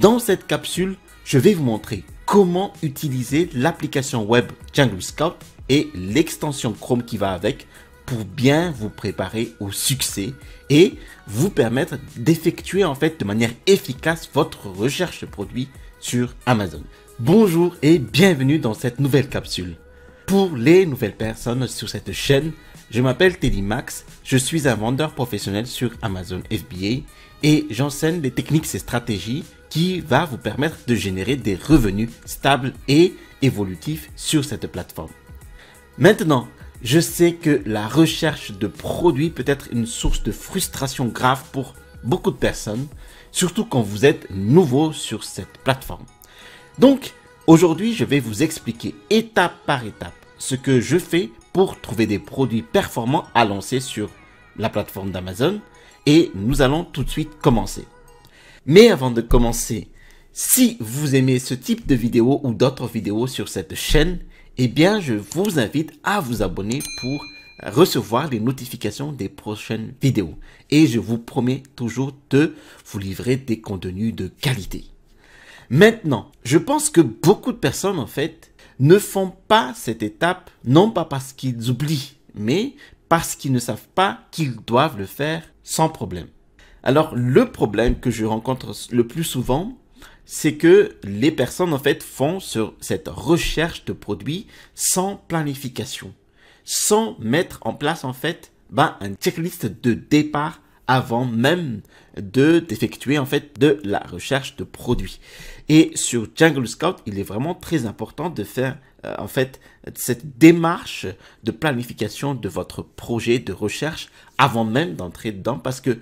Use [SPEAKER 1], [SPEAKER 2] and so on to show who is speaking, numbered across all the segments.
[SPEAKER 1] Dans cette capsule, je vais vous montrer comment utiliser l'application web Jungle Scout et l'extension Chrome qui va avec pour bien vous préparer au succès et vous permettre d'effectuer en fait de manière efficace votre recherche de produits sur Amazon. Bonjour et bienvenue dans cette nouvelle capsule. Pour les nouvelles personnes sur cette chaîne, je m'appelle Teddy Max, je suis un vendeur professionnel sur Amazon FBA et j'enseigne les techniques et stratégies qui va vous permettre de générer des revenus stables et évolutifs sur cette plateforme. Maintenant, je sais que la recherche de produits peut être une source de frustration grave pour beaucoup de personnes, surtout quand vous êtes nouveau sur cette plateforme. Donc, aujourd'hui, je vais vous expliquer étape par étape ce que je fais pour trouver des produits performants à lancer sur la plateforme d'Amazon et nous allons tout de suite commencer. Mais avant de commencer, si vous aimez ce type de vidéo ou d'autres vidéos sur cette chaîne, eh bien, je vous invite à vous abonner pour recevoir les notifications des prochaines vidéos. Et je vous promets toujours de vous livrer des contenus de qualité. Maintenant, je pense que beaucoup de personnes, en fait, ne font pas cette étape, non pas parce qu'ils oublient, mais parce qu'ils ne savent pas qu'ils doivent le faire sans problème. Alors, le problème que je rencontre le plus souvent, c'est que les personnes, en fait, font sur cette recherche de produits sans planification, sans mettre en place, en fait, un checklist de départ avant même d'effectuer, en fait, de la recherche de produits. Et sur Jungle Scout, il est vraiment très important de faire, en fait, cette démarche de planification de votre projet de recherche avant même d'entrer dedans parce que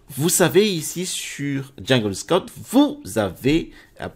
[SPEAKER 1] vous savez, ici sur Jungle Scout, vous avez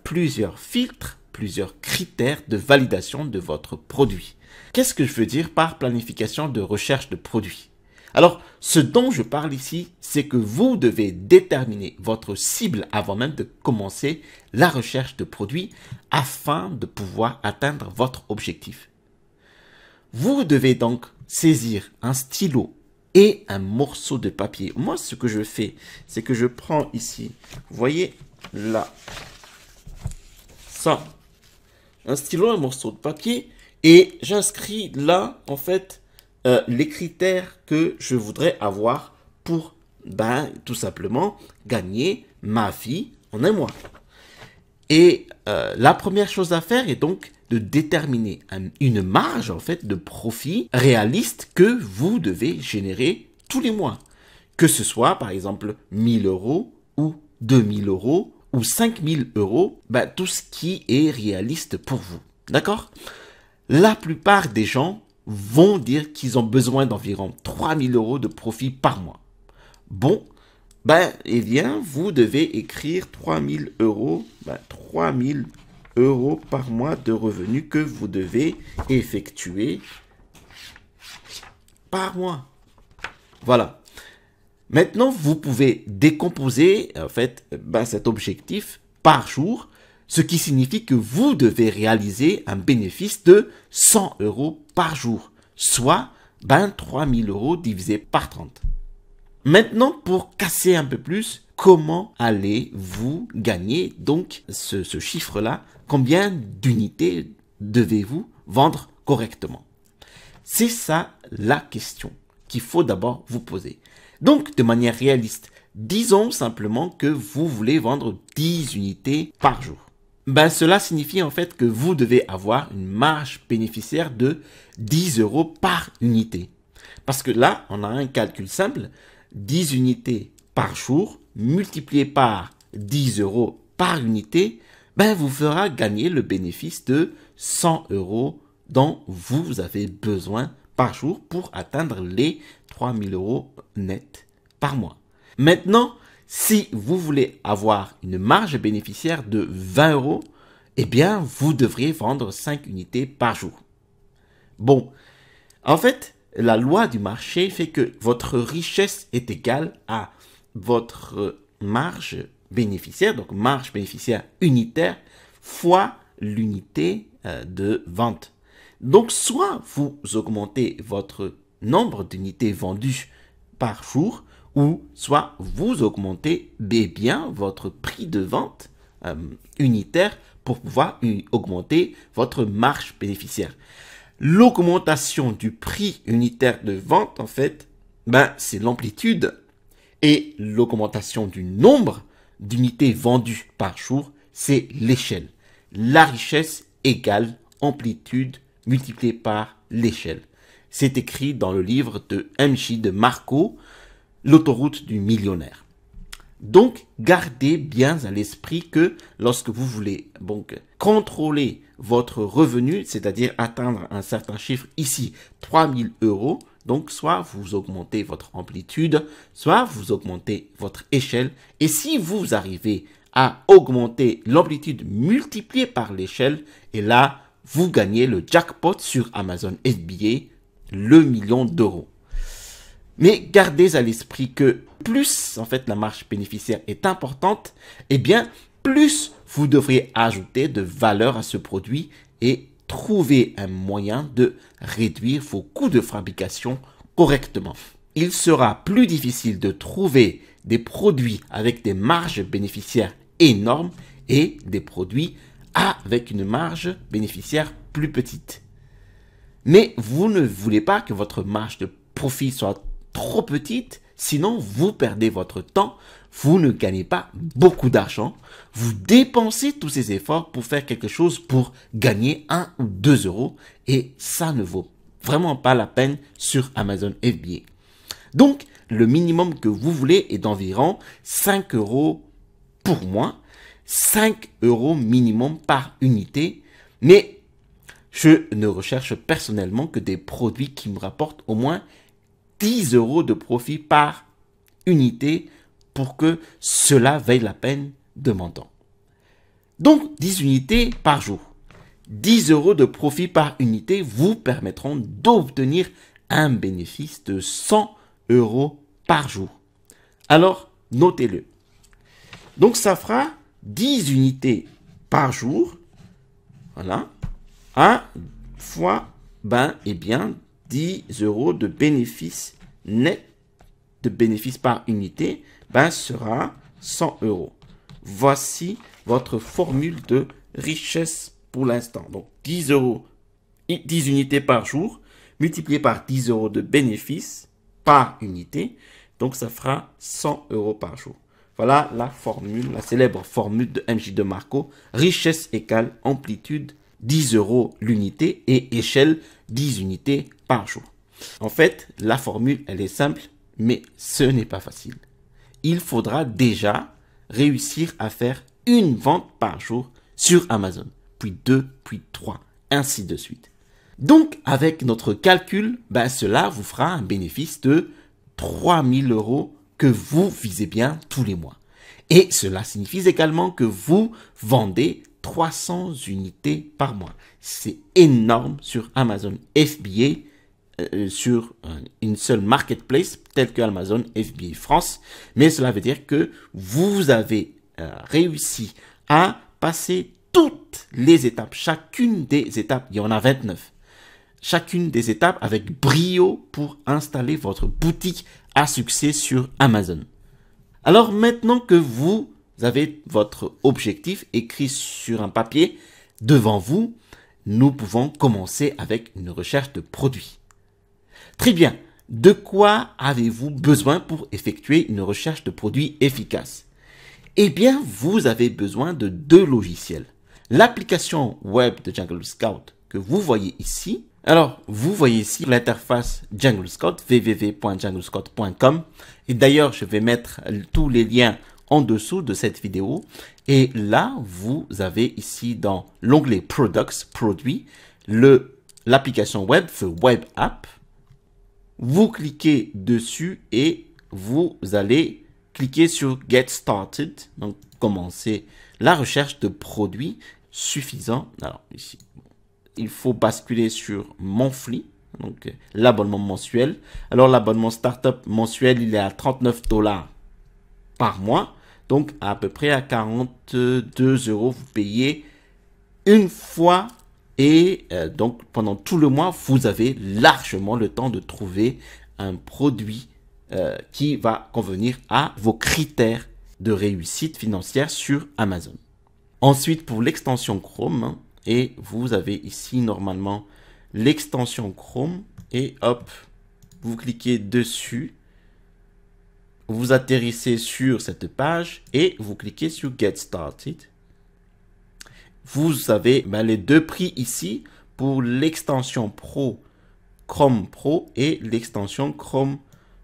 [SPEAKER 1] plusieurs filtres, plusieurs critères de validation de votre produit. Qu'est-ce que je veux dire par planification de recherche de produits? Alors, ce dont je parle ici, c'est que vous devez déterminer votre cible avant même de commencer la recherche de produits afin de pouvoir atteindre votre objectif. Vous devez donc saisir un stylo et un morceau de papier. Moi, ce que je fais, c'est que je prends ici, vous voyez là, ça, un stylo, un morceau de papier, et j'inscris là, en fait, les critères que je voudrais avoir pour, tout simplement, gagner ma vie en un mois. Et la première chose à faire est donc de déterminer une marge en fait de profit réaliste que vous devez générer tous les mois. Que ce soit par exemple 1000 € ou 2000 € ou 5000 €, tout ce qui est réaliste pour vous. D'accord? La plupart des gens vont dire qu'ils ont besoin d'environ 3000 € de profit par mois. Bon, eh bien, vous devez écrire 3000 €, 3000 € par mois de revenus que vous devez effectuer par mois. Voilà. Maintenant, vous pouvez décomposer en fait cet objectif par jour, ce qui signifie que vous devez réaliser un bénéfice de 100 € par jour, soit 3000 € divisé par 30. Maintenant, pour casser un peu plus, comment allez-vous gagner donc ce chiffre-là? Combien d'unités devez-vous vendre correctement? C'est ça la question qu'il faut d'abord vous poser. Donc, de manière réaliste, disons simplement que vous voulez vendre 10 unités par jour. Cela signifie en fait que vous devez avoir une marge bénéficiaire de 10 € par unité. Parce que là, on a un calcul simple. 10 unités par jour multiplié par 10 € par unité, vous fera gagner le bénéfice de 100 € dont vous avez besoin par jour pour atteindre les 3000 € nets par mois. Maintenant, si vous voulez avoir une marge bénéficiaire de 20 €, eh bien, vous devriez vendre 5 unités par jour. Bon, en fait, la loi du marché fait que votre richesse est égale à votre marge bénéficiaire, donc marge bénéficiaire unitaire, fois l'unité de vente. Donc, soit vous augmentez votre nombre d'unités vendues par jour, ou soit vous augmentez bien votre prix de vente unitaire pour pouvoir augmenter votre marge bénéficiaire. L'augmentation du prix unitaire de vente, en fait, c'est l'amplitude, et l'augmentation du nombre d'unités vendues par jour, c'est l'échelle. La richesse égale amplitude multipliée par l'échelle. C'est écrit dans le livre de MJ de Marco, L'autoroute du millionnaire. Donc, gardez bien à l'esprit que lorsque vous voulez contrôler votre revenu, c'est-à-dire atteindre un certain chiffre, ici 3000 euros, donc soit vous augmentez votre amplitude, soit vous augmentez votre échelle. Et si vous arrivez à augmenter l'amplitude multipliée par l'échelle, et là, vous gagnez le jackpot sur Amazon FBA, le million d'euros. Mais gardez à l'esprit que plus en fait la marge bénéficiaire est importante, eh bien plus vous devrez ajouter de valeur à ce produit et trouver un moyen de réduire vos coûts de fabrication correctement. Il sera plus difficile de trouver des produits avec des marges bénéficiaires énormes et des produits avec une marge bénéficiaire plus petite. Mais vous ne voulez pas que votre marge de profit soit trop petite, sinon vous perdez votre temps, vous ne gagnez pas beaucoup d'argent, vous dépensez tous ces efforts pour faire quelque chose pour gagner 1 ou 2 euros et ça ne vaut vraiment pas la peine sur Amazon FBA. Donc, le minimum que vous voulez est d'environ 5 euros pour mois, 5 euros minimum par unité, mais je ne recherche personnellement que des produits qui me rapportent au moins 10 euros de profit par unité pour que cela vaille la peine de mon temps. Donc, 10 unités par jour. 10 euros de profit par unité vous permettront d'obtenir un bénéfice de 100 euros par jour. Alors, notez-le. Donc, ça fera 10 unités par jour. Voilà. 1 fois, 10 euros de bénéfice net, de bénéfice par unité, sera 100 euros. Voici votre formule de richesse pour l'instant. Donc, 10 euros, 10 unités par jour, multiplié par 10 euros de bénéfice par unité. Donc, ça fera 100 euros par jour. Voilà la formule, la célèbre formule de MJ de Marco. Richesse égale amplitude 10 euros l'unité et échelle 10 unités par jour. En fait, la formule, elle est simple, mais ce n'est pas facile. Il faudra déjà réussir à faire une vente par jour sur Amazon, puis 2, puis 3, ainsi de suite. Donc, avec notre calcul, cela vous fera un bénéfice de 3000 euros que vous visez bien tous les mois. Et cela signifie également que vous vendez 300 unités par mois. C'est énorme sur Amazon FBA, sur une seule marketplace telle que Amazon FBA France. Mais cela veut dire que vous avez réussi à passer toutes les étapes. Chacune des étapes, il y en a 29. Chacune des étapes avec brio pour installer votre boutique à succès sur Amazon. Alors maintenant que vous avez votre objectif écrit sur un papier devant vous, nous pouvons commencer avec une recherche de produits. Très bien, de quoi avez-vous besoin pour effectuer une recherche de produits efficace? Eh bien, vous avez besoin de 2 logiciels. L'application web de Jungle Scout que vous voyez ici. Alors, vous voyez ici l'interface Jungle Scout, www.junglescout.com. Et d'ailleurs, je vais mettre tous les liens en dessous de cette vidéo. Et là, vous avez ici dans l'onglet Products, produits, l'application web, the Web App. Vous cliquez dessus et vous allez cliquer sur Get Started. Donc, commencer la recherche de produits suffisants. Alors, ici, il faut basculer sur Monthly, donc l'abonnement mensuel. Alors, l'abonnement Startup mensuel, il est à 39 $ par mois. Donc, à peu près à 42 euros, vous payez une fois. Et donc, pendant tout le mois, vous avez largement le temps de trouver un produit qui va convenir à vos critères de réussite financière sur Amazon. Ensuite, pour l'extension Chrome, et vous avez ici normalement l'extension Chrome, et hop, vous cliquez dessus, vous atterrissez sur cette page et vous cliquez sur Get Started. Vous avez les deux prix ici pour l'extension Pro, Chrome Pro et l'extension Chrome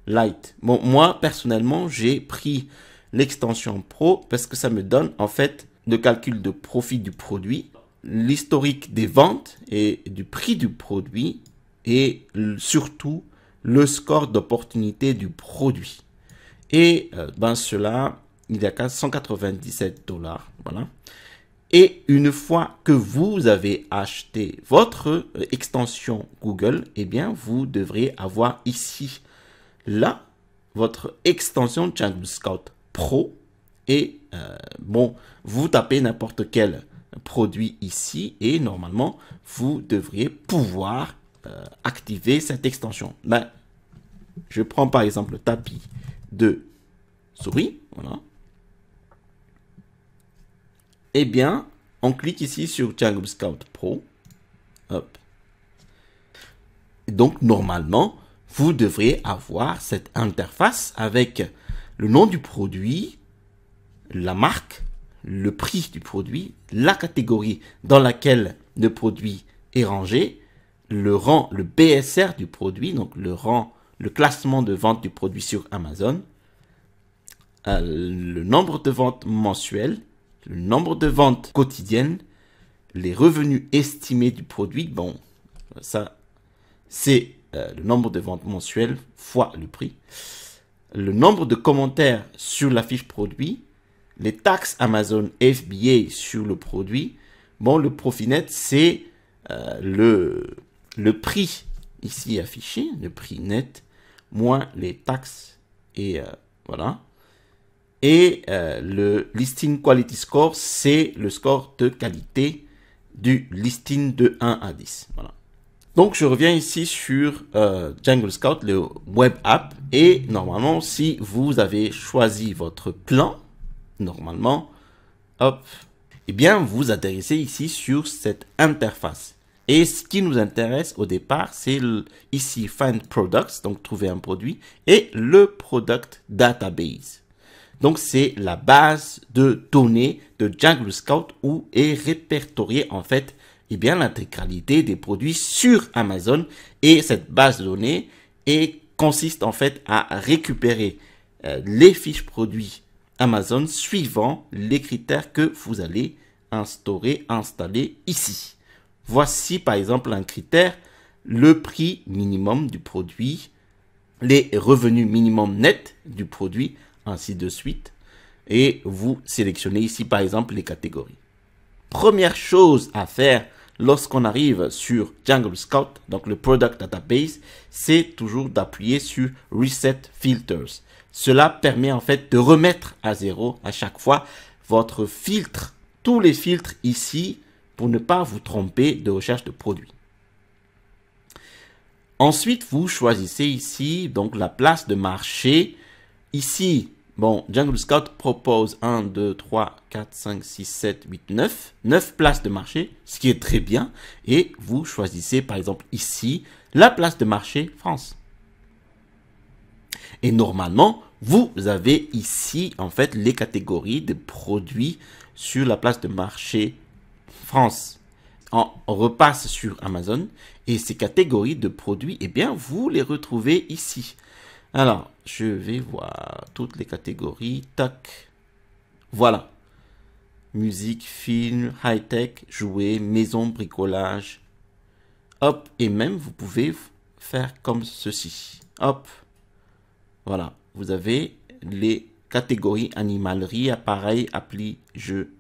[SPEAKER 1] Lite. Bon, moi, personnellement, j'ai pris l'extension Pro parce que ça me donne en fait le calcul de profit du produit, l'historique des ventes et du prix du produit et surtout le score d'opportunité du produit. Et cela, il y a qu'à 197 $. Voilà. Et une fois que vous avez acheté votre extension Google, eh bien, vous devrez avoir ici, là, votre extension Jungle Scout Pro. Et bon, vous tapez n'importe quel produit ici et normalement, vous devriez pouvoir activer cette extension. Je prends par exemple le tapis de souris. Voilà. Eh bien, on clique ici sur Jungle Scout Pro. Hop. Et donc, normalement, vous devrez avoir cette interface avec le nom du produit, la marque, le prix du produit, la catégorie dans laquelle le produit est rangé, le rang, le BSR du produit, donc le rang, le classement de vente du produit sur Amazon, le nombre de ventes mensuelles, le nombre de ventes quotidiennes, les revenus estimés du produit. Bon, ça, c'est le nombre de ventes mensuelles fois le prix. Le nombre de commentaires sur la fiche produit, les taxes Amazon FBA sur le produit. Bon, le profit net, c'est le prix ici affiché, le prix net, moins les taxes et voilà. Et le listing quality score, c'est le score de qualité du listing de 1 à 10. Voilà. Donc, je reviens ici sur Jungle Scout, le web app. Et normalement, si vous avez choisi votre plan, normalement, hop, eh bien, vous atterrissez ici sur cette interface. Et ce qui nous intéresse au départ, c'est ici Find Products, donc trouver un produit, et le Product Database. Donc, c'est la base de données de Jungle Scout où est répertoriée en fait l'intégralité des produits sur Amazon. Et cette base de données consiste en fait à récupérer les fiches produits Amazon suivant les critères que vous allez installer ici. Voici par exemple un critère, le prix minimum du produit, les revenus minimum nets du produit, ainsi de suite. Et vous sélectionnez ici par exemple les catégories. Première chose à faire lorsqu'on arrive sur Jungle Scout, donc le Product Database, c'est toujours d'appuyer sur Reset Filters. Cela permet en fait de remettre à zéro à chaque fois votre filtre, tous les filtres ici pour ne pas vous tromper de recherche de produits. Ensuite, vous choisissez ici donc la place de marché. Ici, bon, Jungle Scout propose 1, 2, 3, 4, 5, 6, 7, 8, 9 places de marché, ce qui est très bien. Et vous choisissez par exemple ici la place de marché France. Et normalement, vous avez ici en fait les catégories de produits sur la place de marché France. On repasse sur Amazon et ces catégories de produits, eh bien, vous les retrouvez ici. Alors, je vais voir toutes les catégories. Tac. Voilà. Musique, film, high-tech, jouets, maison, bricolage. Hop. Et même, vous pouvez faire comme ceci. Hop. Voilà. Vous avez les catégories animalerie, appareil, appli, jeu.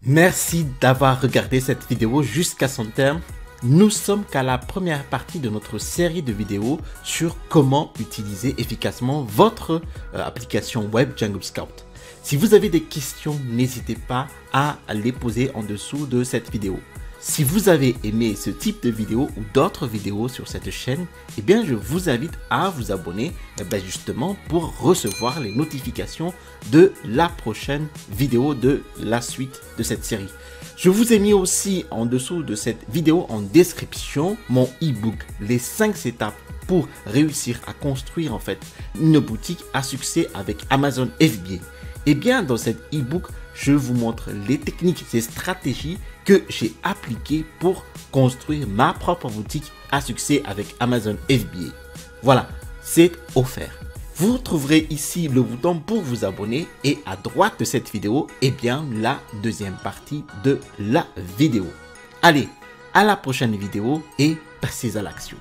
[SPEAKER 1] Merci d'avoir regardé cette vidéo jusqu'à son terme. Nous sommes qu'à la première partie de notre série de vidéos sur comment utiliser efficacement votre application web Jungle Scout. Si vous avez des questions, n'hésitez pas à les poser en dessous de cette vidéo. Si vous avez aimé ce type de vidéo ou d'autres vidéos sur cette chaîne, eh bien je vous invite à vous abonner justement pour recevoir les notifications de la prochaine vidéo de la suite de cette série. Je vous ai mis aussi en dessous de cette vidéo en description mon e-book, les 5 étapes pour réussir à construire en fait une boutique à succès avec Amazon FBA. Et bien dans cet e-book, je vous montre les techniques et stratégies que j'ai appliquées pour construire ma propre boutique à succès avec Amazon FBA. Voilà, c'est offert. Vous trouverez ici le bouton pour vous abonner et à droite de cette vidéo, eh bien la deuxième partie de la vidéo. Allez, à la prochaine vidéo et passez à l'action.